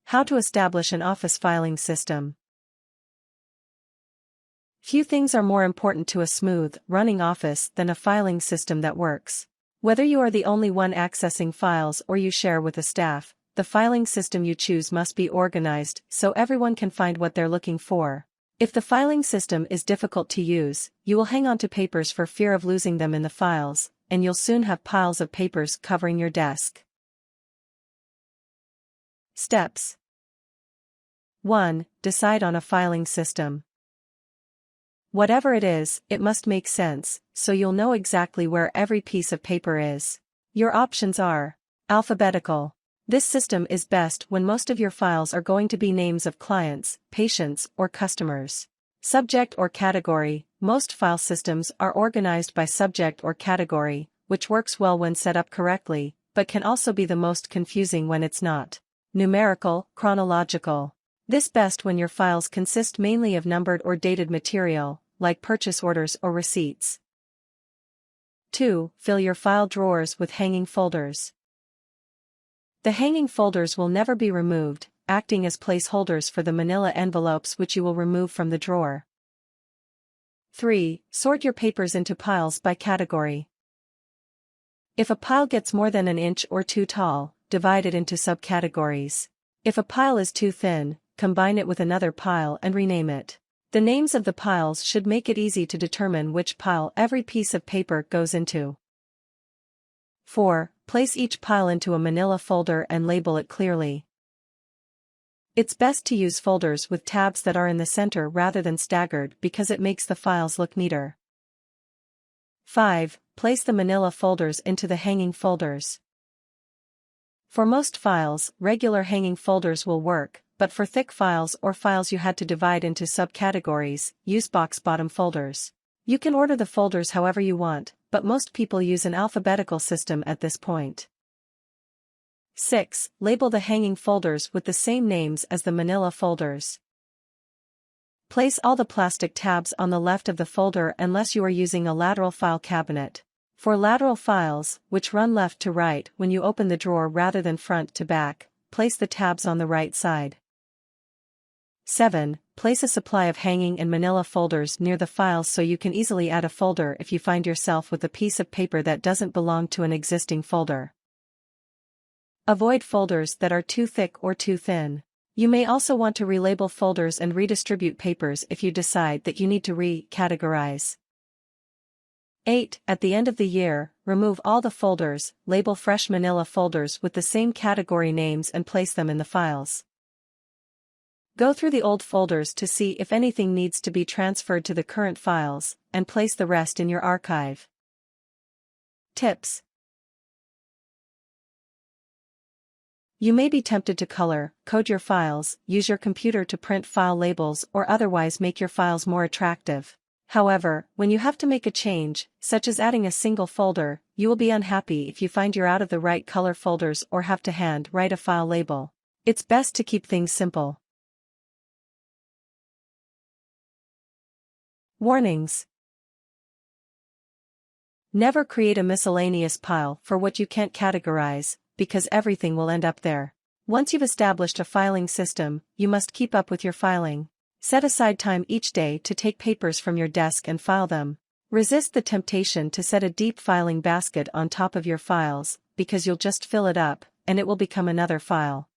How to establish an office filing system. Few things are more important to a smooth, running office than a filing system that works. Whether you are the only one accessing files or you share with a staff, the filing system you choose must be organized so everyone can find what they're looking for. If the filing system is difficult to use, you will hang on to papers for fear of losing them in the files, and you'll soon have piles of papers covering your desk. Steps. 1. Decide on a filing system. Whatever it is, it must make sense, so you'll know exactly where every piece of paper is. Your options are alphabetical. This system is best when most of your files are going to be names of clients, patients, or customers. Subject or category. Most file systems are organized by subject or category, which works well when set up correctly, but can also be the most confusing when it's not. Numerical, chronological. This best when your files consist mainly of numbered or dated material, like purchase orders or receipts. 2. Fill your file drawers with hanging folders. The hanging folders will never be removed, acting as placeholders for the manila envelopes which you will remove from the drawer. 3. Sort your papers into piles by category. If a pile gets more than an inch or 2 tall, divide it into subcategories. If a pile is too thin, combine it with another pile and rename it. The names of the piles should make it easy to determine which pile every piece of paper goes into. 4. Place each pile into a manila folder and label it clearly. It's best to use folders with tabs that are in the center rather than staggered because it makes the files look neater. 5. Place the manila folders into the hanging folders. For most files, regular hanging folders will work, but for thick files or files you had to divide into subcategories, use box bottom folders. You can order the folders however you want, but most people use an alphabetical system at this point. 6. Label the hanging folders with the same names as the manila folders. Place all the plastic tabs on the left of the folder unless you are using a lateral file cabinet. For lateral files, which run left to right when you open the drawer rather than front to back, place the tabs on the right side. 7. Place a supply of hanging and manila folders near the files so you can easily add a folder if you find yourself with a piece of paper that doesn't belong to an existing folder. Avoid folders that are too thick or too thin. You may also want to relabel folders and redistribute papers if you decide that you need to re-categorize. 8. At the end of the year, remove all the folders, label fresh manila folders with the same category names and place them in the files. Go through the old folders to see if anything needs to be transferred to the current files, and place the rest in your archive. Tips. You may be tempted to code your files, use your computer to print file labels or otherwise make your files more attractive. However, when you have to make a change, such as adding a single folder, you will be unhappy if you find you're out of the right color folders or have to hand write a file label. It's best to keep things simple. Warnings. Never create a miscellaneous pile for what you can't categorize, because everything will end up there. Once you've established a filing system, you must keep up with your filing. Set aside time each day to take papers from your desk and file them. Resist the temptation to set a deep filing basket on top of your files, because you'll just fill it up, and it will become another file.